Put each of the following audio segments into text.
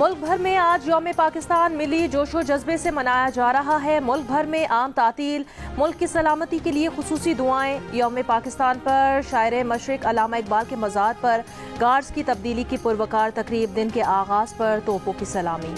मुल्क भर में आज यौम पाकिस्तान मिली जोशो जज्बे से मनाया जा रहा है। मुल्क भर में आम तातील, मुल्क की सलामती के लिए खुसूसी दुआएं। यौम पाकिस्तान पर शायर मशरिक अल्लामा इकबाल के मज़ार पर गार्ड्स की तब्दीली की पुरवकार तकरीब। दिन के आगाज़ पर तोपों की सलामी।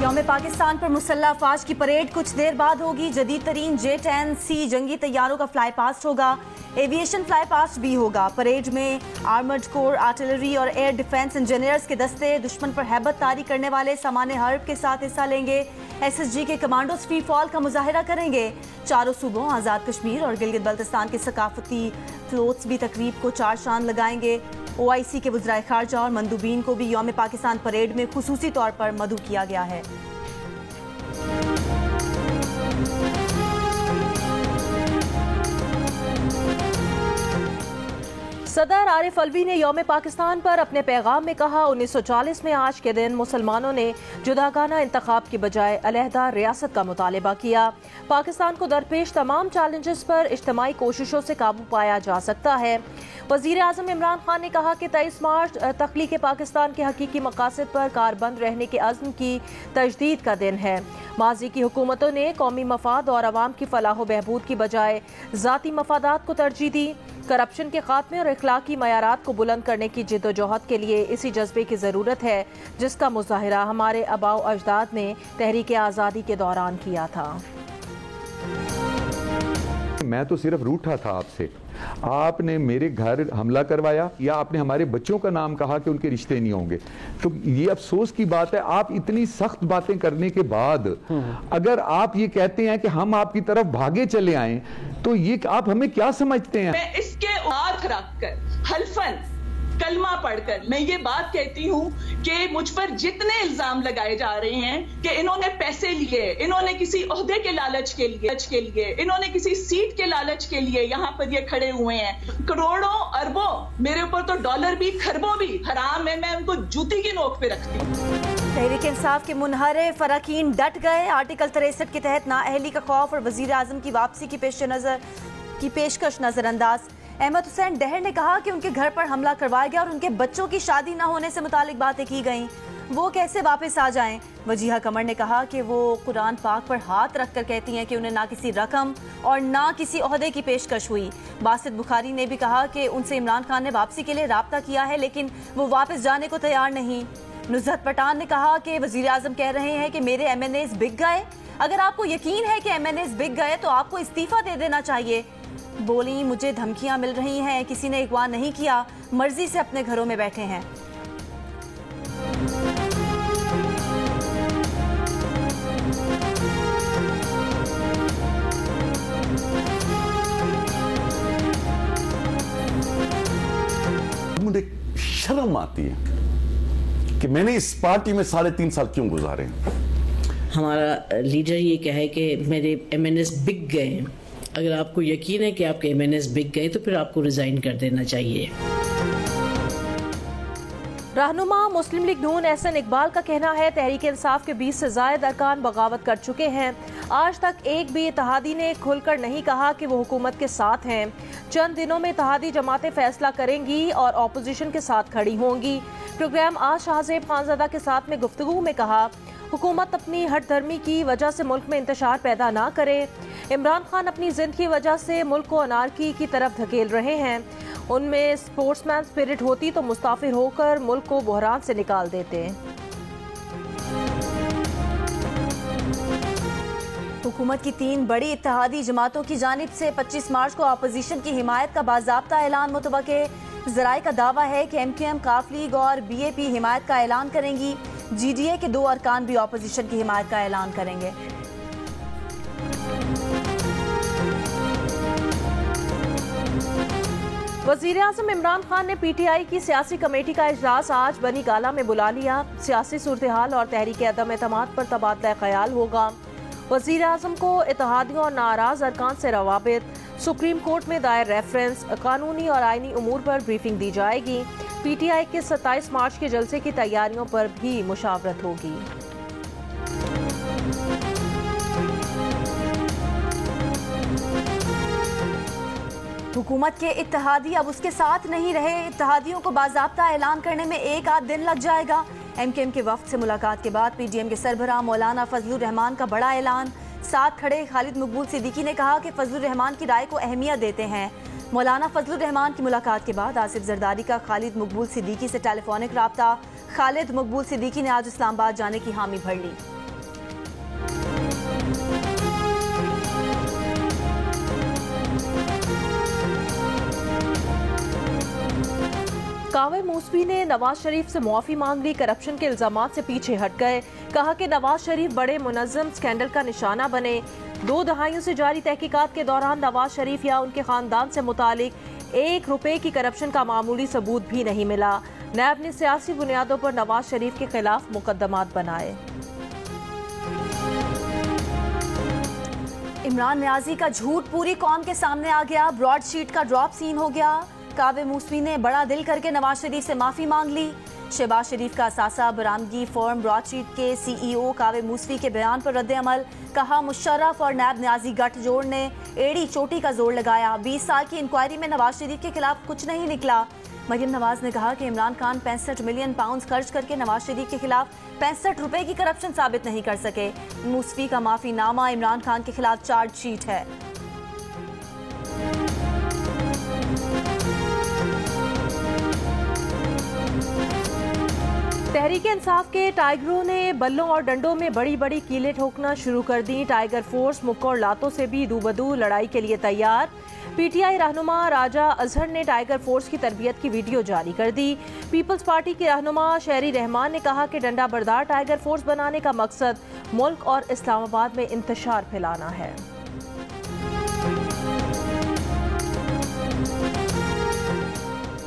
यौम पाकिस्तान पर मुसल्लह अफवाज की परेड कुछ देर बाद होगी। जदीद तरीन J-10C जंगी तैयारों का फ्लाई पास्ट होगा। एविएशन फ्लाई पास्ट भी होगा। परेड में आर्मर्ड कोर, आर्टिलरी और एयर डिफेंस इंजीनियर्स के दस्ते दुश्मन पर हैबत तारी करने वाले सामान हर्ब के साथ हिस्सा लेंगे। SSG के कमांडोज फ्री फॉल का मुजाहिरा करेंगे। चारों सूबों आज़ाद कश्मीर और गिलगित बल्तिस्तान के सकाफती फ्लोट्स भी तकरीब को चार चांद लगाएंगे। OIC के वज़राए खारजा और मंदूबीन को भी यौम पाकिस्तान परेड में खुसूसी तौर पर मदऊ किया गया है। सदर आरिफ अलवी ने यौम पाकिस्तान पर अपने पैगाम में कहा, 1940 में आज के दिन मुसलमानों ने जुदागाना इंतखाब की बजाय अलहदा रियासत का मुतालबा किया। पाकिस्तान को दरपेश तमाम चैलेंजेस पर इज्तिमाई कोशिशों से काबू पाया जा सकता है। वज़ीर आज़म इमरान खान ने कहा कि 23 मार्च तख्लीक़ पाकिस्तान के हकीकी मकासद पर कारबंद रहने के अज़्म की तजदीद का दिन है। माजी की हुकूमतों ने कौमी मफाद और अवाम की फलाह बहबूद की बजाय ज़ाती मफादात को तरजीह दी। करप्शन के खात्मे और इखलाकी मयारात को बुलंद करने की जिद्दोजहद के लिए इसी जज्बे की ज़रूरत है जिसका मुज़ाहिरा हमारे आबाओ अजदाद ने तहरीक आज़ादी के दौरान किया था। मैं तो सिर्फ रूठा था आपसे, आपने मेरे घर हमला करवाया या आपने हमारे बच्चों का नाम कहा कि उनके रिश्ते नहीं होंगे। तो ये अफसोस की बात है, आप इतनी सख्त बातें करने के बाद अगर आप ये कहते हैं कि हम आपकी तरफ भागे चले आए, तो ये आप हमें क्या समझते हैं? मैं इसके आँख रखकर हल्फन कलमा पढ़कर मैं ये बात कहती हूँ कि मुझ पर जितने इल्जाम लगाए जा रहे हैं कि इन्होंने पैसे लिए, इन्होंने किसी ओहदे के लालच के लिए, इन्होंने किसी सीट के लालच के लिए यहाँ पर ये खड़े हुए हैं। करोड़ों अरबों, मेरे ऊपर तो डॉलर भी खरबों भी हराम है, मैं उनको जूती की नोक पे रखती हूँ। तहरीक इंसाफ के मुनहरिफ अरकान डट गए। आर्टिकल 63 के तहत नाअहली का खौफ और वजीर आजम की वापसी की पेशकश नजरअंदाज। अहमद हुसैन डहर ने कहा कि उनके घर पर हमला करवाया गया और उनके बच्चों की शादी न होने से मुतालिक बातें की गईं, वो कैसे वापस आ जाएं। वजीहा कमर ने कहा कि वो कुरान पाक पर हाथ रखकर कहती हैं कि उन्हें ना किसी रकम और ना किसी ओहदे की पेशकश हुई। बासित बुखारी ने भी कहा कि उनसे इमरान खान ने वापसी के लिए राब्ता किया है लेकिन वो वापस जाने को तैयार नहीं। नुज़हत पठान ने कहा कि वजीर आजम कह रहे हैं कि मेरे MNAs बिक गए। अगर आपको यकीन है कि MNAs बिक गए तो आपको इस्तीफा दे देना चाहिए। बोली, मुझे धमकियां मिल रही हैं, किसी ने अगवा नहीं किया, मर्जी से अपने घरों में बैठे हैं। मुझे शर्म आती है कि मैंने इस पार्टी में 3.5 साल क्यों गुजारे। हमारा लीडर ये कहे कि मेरे MNAs बिक गए। अगर आपको यकीन है कि आपके MNAs बिक गए तो फिर आपको रिजाइन कर देना चाहिए। रहनुमा मुस्लिम लीग नून एहसन इकबाल का कहना है, तहरीक इंसाफ के 20 से ज्यादा अरकान बगावत कर चुके हैं। आज तक एक भी इत्तेहादी ने खुलकर नहीं कहा कि वो हुकूमत के साथ हैं। चंद दिनों में इत्तेहादी जमातें फैसला करेंगी और ऑपोजिशन के साथ खड़ी होंगी। प्रोग्राम आज शाहजेब खानज़ादा के साथ में गुफ्तगू में कहा, हुकूमत अपनी हट धर्मी की वजह से मुल्क में इंतशार पैदा ना करे। इमरान खान अपनी जिद की वजह से मुल्क को अनारकी की तरफ धकेल रहे हैं। उनमें स्पोर्ट्समैन स्पिरिट होती तो मुस्ताफिर होकर मुल्क को बहरान से निकाल देते। हुकूमत की 3 बड़ी इत्तेहादी जमातों की जानिब से 25 मार्च को अपोजिशन की हिमायत का बाज़ाब्ता ऐलान मुतवक्के। ज़राए का दावा है कि MQM, काफ लीग और BAP हिमायत का ऐलान करेंगी। GDA के 2 अरकान भी अपोजिशन की हिमायत का ऐलान करेंगे। वज़ीर आज़म इमरान खान ने PTI की सियासी कमेटी का इजलास आज बनी गाला में बुला लिया। सियासी सूरत हाल और तहरीक अदम एतमाद पर तबादला ख्याल होगा। वज़ीर आज़म को इत्तेहादियों और नाराज अरकान से रवाबित, सुप्रीम कोर्ट में दायर रेफरेंस, कानूनी और आइनी उमूर पर ब्रीफिंग दी जाएगी। PTI के 27 मार्च के जलसे की तैयारियों पर भी मुशावरत होगी। हुकूमत के इत्तेहादी अब उसके साथ नहीं रहे। इत्तेहादियों को बाज़ाब्ता ऐलान करने में एक आध दिन लग जाएगा। MKM के वफ्द से मुलाकात के बाद PDM के सरबराह मौलाना फजलुर रहमान का बड़ा ऐलान। साथ खड़े खालिद मकबूल सिद्दीकी ने कहा कि फजलुर रहमान की राय को अहमियत देते हैं। मौलाना फजलुर रहमान की मुलाकात के बाद आसिफ जरदारी का खालिद मकबूल सिद्दीकी से टेलीफोनिक राब्ता। खालिद मकबूल सिद्दीकी ने आज इस्लामाबाद जाने की हामी भर ली। कावे मूसवी ने नवाज शरीफ से मुआफी मांग ली। करप्शन के इल्जामात से पीछे हट गए। कहा कि नवाज शरीफ बड़े मुनज़्ज़म स्कैंडल का निशाना बने। 2 दहाइयों से जारी तहकीकात के दौरान नवाज शरीफ या उनके खानदान से मुतालिक ₹1 की करप्शन का मामूली सबूत भी नहीं मिला। नैब ने सियासी बुनियादों पर नवाज शरीफ के खिलाफ मुकदमात बनाए। इमरान न्याजी का झूठ पूरी कौम के सामने आ गया। ब्रॉडशीट का ड्रॉप सीन हो गया। कावे मूसवी ने बड़ा दिल करके नवाज शरीफ से माफी मांग ली। शहबाज शरीफ का असासा बरामदगी फॉर्म ब्रॉडशीट के CEO कावे मूसवी के बयान पर रद्द अमल। कहा मुशर्रफ और नैब न्याजी गठजोड़ ने एड़ी चोटी का जोर लगाया। 20 साल की इंक्वायरी में नवाज शरीफ के खिलाफ कुछ नहीं निकला। मरियम नवाज ने कहा कि इमरान खान 65 मिलियन पाउंड खर्च करके नवाज शरीफ के खिलाफ ₹65 की करप्शन साबित नहीं कर सके। मूसवी का माफीनामा इमरान खान के खिलाफ चार्जशीट है। तहरीक इंसाफ के टाइगरों ने बल्लों और डंडों में बड़ी बड़ी कीलें ठोकना शुरू कर दी। टाइगर फोर्स मुक्कों और लातों से भी रूबरू लड़ाई के लिए तैयार। PTI रहनुमा राजा अजहर ने टाइगर फोर्स की तरबियत की वीडियो जारी कर दी। पीपल्स पार्टी के रहनुमा शहरी रहमान ने कहा कि डंडा बरदार टाइगर फोर्स बनाने का मकसद मुल्क और इस्लामाबाद में इंतशार फैलाना है।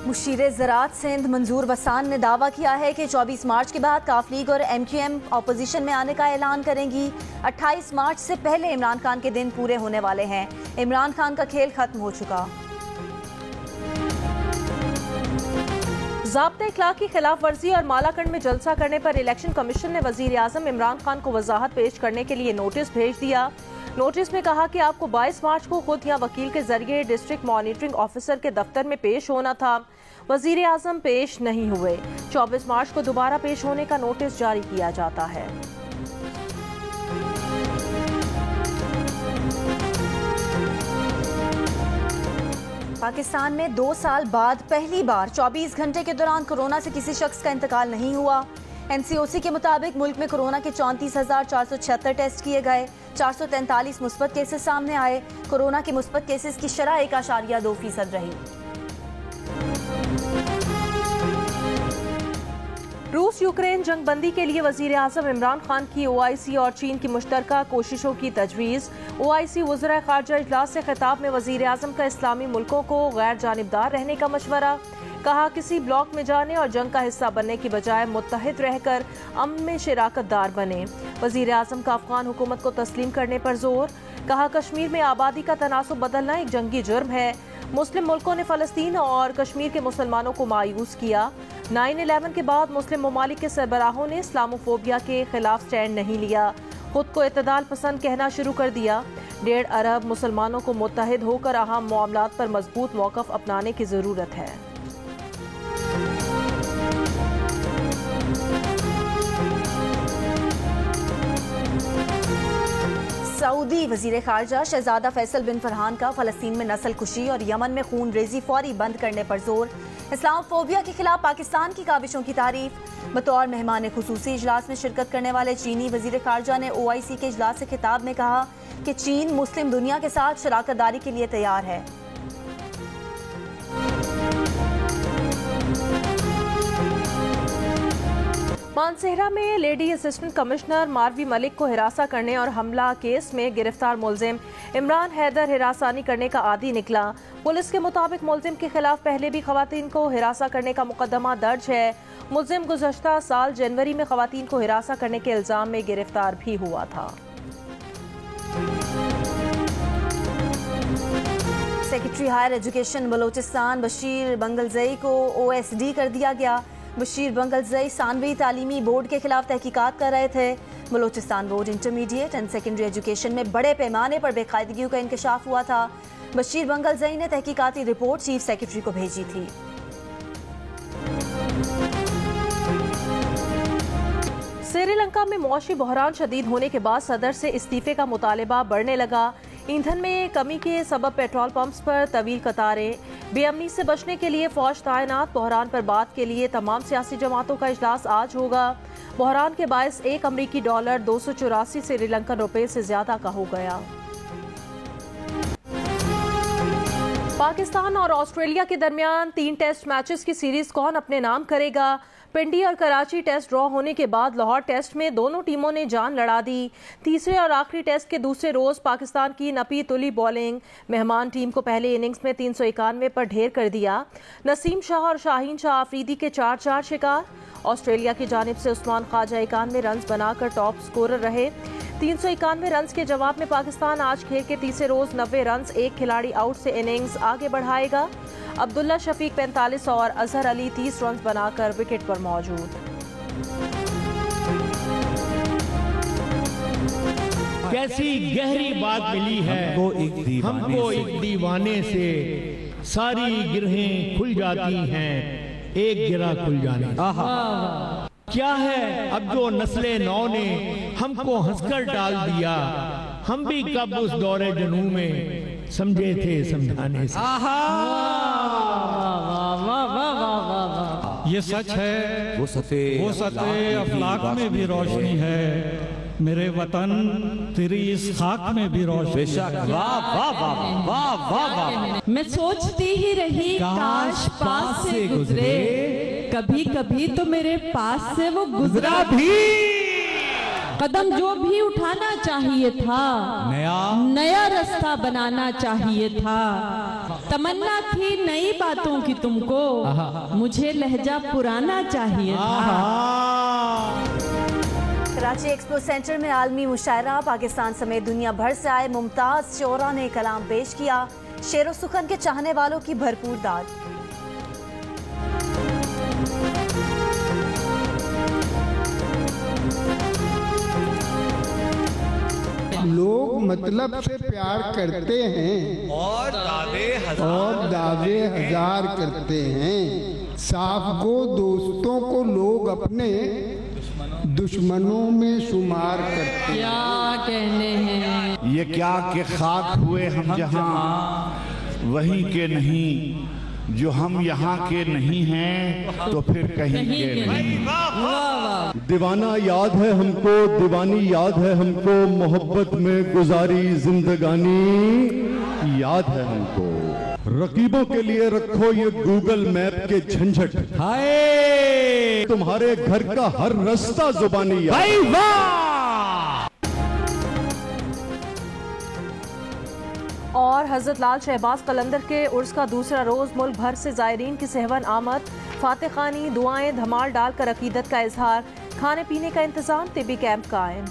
मुशीर ज़राअत सिंध मंजूर वसान ने दावा किया है कि 24 मार्च के बाद काफ लीग और MQM अपोजिशन में आने का ऐलान करेंगी। 28 मार्च से पहले इमरान खान के दिन पूरे होने वाले हैं। इमरान खान का खेल खत्म हो चुका। ज़ाब्ते इखलाक की खिलाफ वर्जी और मालाकंड में जलसा करने पर इलेक्शन कमीशन ने वजीर आजम इमरान खान को वजाहत पेश करने के लिए नोटिस भेज दिया। नोटिस में कहा कि आपको 22 मार्च को खुद या वकील के जरिए डिस्ट्रिक्ट मॉनिटरिंग ऑफिसर के दफ्तर में पेश होना था। वजीर आजम पेश नहीं हुए। 24 मार्च को दोबारा पेश होने का नोटिस जारी किया जाता है। पाकिस्तान में 2 साल बाद पहली बार 24 घंटे के दौरान कोरोना से किसी शख्स का इंतकाल नहीं हुआ। NCOC के मुताबिक मुल्क में कोरोना के 34,476 टेस्ट किए गए। 443 मुस्बत केसेस सामने आए। कोरोना के मुस्बत केसेस की शरह 1.2% रही। रूस यूक्रेन जंगबंदी के लिए वजीर आजम इमरान खान की OIC और चीन की मुश्तरका कोशिशों की तजवीज़। OIC वज़राए ख़ारजा इजलास से खिताब में वजीर आजम का इस्लामी मुल्कों को गैर जानिबदार रहने का मशवरा। कहा किसी ब्लॉक में जाने और जंग का हिस्सा बनने की बजाय मुत्तहिद रहकर अमन में शराकतदार बने। वजीर आजम का अफगान हुकूमत को तस्लीम करने पर जोर। कहा कश्मीर में आबादी का तनासुब बदलना एक जंगी जुर्म है। मुस्लिम मुल्कों ने फ़लस्तीन और कश्मीर के मुसलमानों को मायूस किया। 9/11 के बाद मुस्लिम ममालिक के सरबराहों ने इस्लामोफोबिया के खिलाफ स्टैंड नहीं लिया। खुद को इत्तेदाल पसंद कहना शुरू कर दिया। 1.5 अरब मुसलमानों को मुत्तहिद होकर अहम मामलात पर मजबूत मौक़िफ़ अपनाने की ज़रूरत है। सऊदी वजीर खारजा शहजादा फैसल बिन फरहान का फ़लस्तीन में नस्ल कुशी और यमन में खून रेजी फौरी बंद करने पर जोर। इस्लामोफोबिया के खिलाफ पाकिस्तान की काविशों की तारीफ। बतौर मेहमान खुसूसी इजलास में शिरकत करने वाले चीनी वजीर खारजा ने OIC के इजलास से खिताब में कहा कि चीन मुस्लिम दुनिया के साथ शराकतदारी के लिए तैयार है। मानसेहरा में लेडी असिस्टेंट कमिश्नर मारवी मलिक को हिरासा करने और हमला केस में गिरफ्तार मुलजिम इमरान हैदर हिरासानी करने का आदी निकला। पुलिस के मुताबिक मुलजिम के खिलाफ पहले भी खवातीन को हिरासा करने का मुकदमा दर्ज है। मुलजिम गुज़श्ता साल जनवरी में खवातीन को हिरासा करने के इल्जाम में गिरफ्तार भी हुआ था। Secretary higher education Balochistan Bashir Bangalzai को OSD कर दिया गया। बशीर बंगलजई सानवी तालीमी बोर्ड के खिलाफ तहकीकात कर रहे थे। Balochistan board intermediate and secondary education में बड़े पैमाने पर बेकायदगियों का इंकशाफ हुआ था। बशीर बंगलजई ने तहकीकाती रिपोर्ट चीफ सेक्रेटरी को भेजी थी। श्रीलंका में मौशी बहरान शदीद होने के बाद सदर से इस्तीफे का मुतालबा बढ़ने लगा। ईंधन में कमी के सबब पेट्रोल पंप्स पर तवील कतारें। बेअमनी से बचने के लिए फौज तैनात। बहरान पर बात के लिए तमाम सियासी जमातों का इजलास आज होगा। बहरान के बायस एक अमरीकी डॉलर 284 श्रीलंकन रुपए से ज्यादा का हो गया। पाकिस्तान और ऑस्ट्रेलिया के दरमियान 3 टेस्ट मैचेस की सीरीज कौन अपने नाम करेगा। पिंडी और कराची टेस्ट ड्रॉ होने के बाद लाहौर टेस्ट में दोनों टीमों ने जान लड़ा दी। तीसरे और आखिरी टेस्ट के दूसरे रोज पाकिस्तान की नपी तुली बॉलिंग मेहमान टीम को पहले इनिंग्स में 391 पर ढेर कर दिया। नसीम शाह और शाहीन शाह आफरीदी के 4-4 शिकार। ऑस्ट्रेलिया की जानिब से उस्मान ख्वाजा 91 रन बनाकर टॉप स्कोरर रहे। 391 रन के जवाब में पाकिस्तान आज खेल के तीसरे रोज 90 रन एक खिलाड़ी आउट से इनिंग्स आगे बढ़ाएगा। अब्दुल्ला शफीक 45 और अजहर अली 30 रन बनाकर विकेट पर मौजूद। कैसी गहरी बात मिली है हमको एक दीवाने से, सारी गिरहें खुल जाती हैं एक गिरा खुल जाने। क्या है अब जो नस्ले नौ ने हमको हंसकर डाल दिया, हम भी कब उस दौरे जनू में समझे थे समझाने से। ये सच है, वो सते अफलाक में भी रोशनी है। मेरे वतन तेरी इस खाक में भी रोशनी। वाह वाह वाह वाह वाह वाह। मैं सोचती ही रही काश पास से गुजरे, कभी कभी तो मेरे पास से वो गुजरा भी। कदम जो भी उठाना चाहिए था, नया रास्ता बनाना चाहिए था। तमन्ना थी नई बातों की तुमको, मुझे लहजा पुराना चाहिए था। कराची एक्सपो सेंटर में आलमी मुशायरा। पाकिस्तान समेत दुनिया भर से आए मुमताज शोरा ने कलाम पेश किया। शेरो सुखन के चाहने वालों की भरपूर दाद। लोग मतलब से प्यार करते हैं और दावे हजार करते हैं। साफ गो दोस्तों को लोग अपने दुश्मनों में शुमार करते। क्या कहने हैं ये क्या कि खाक हुए हम जहां वहीं के नहीं, जो हम यहाँ के नहीं हैं तो फिर कहीं के नहीं। दीवाना याद है हमको, दीवानी याद है हमको, मोहब्बत में गुजारी जिंदगानी याद है हमको। रकीबों के लिए रखो ये गूगल मैप के झंझट, हाय तुम्हारे घर का हर रास्ता जुबानी याद। और हजरत लाल शहबाज कलंदर के उर्स का दूसरा रोज मुल्क भर से ज़ायरीन की सहवन आमद। फातिह खानी दुआएं धमाल डालकर अकीदत का इजहार। खाने पीने का इंतजाम, तिबी कैंप कायम।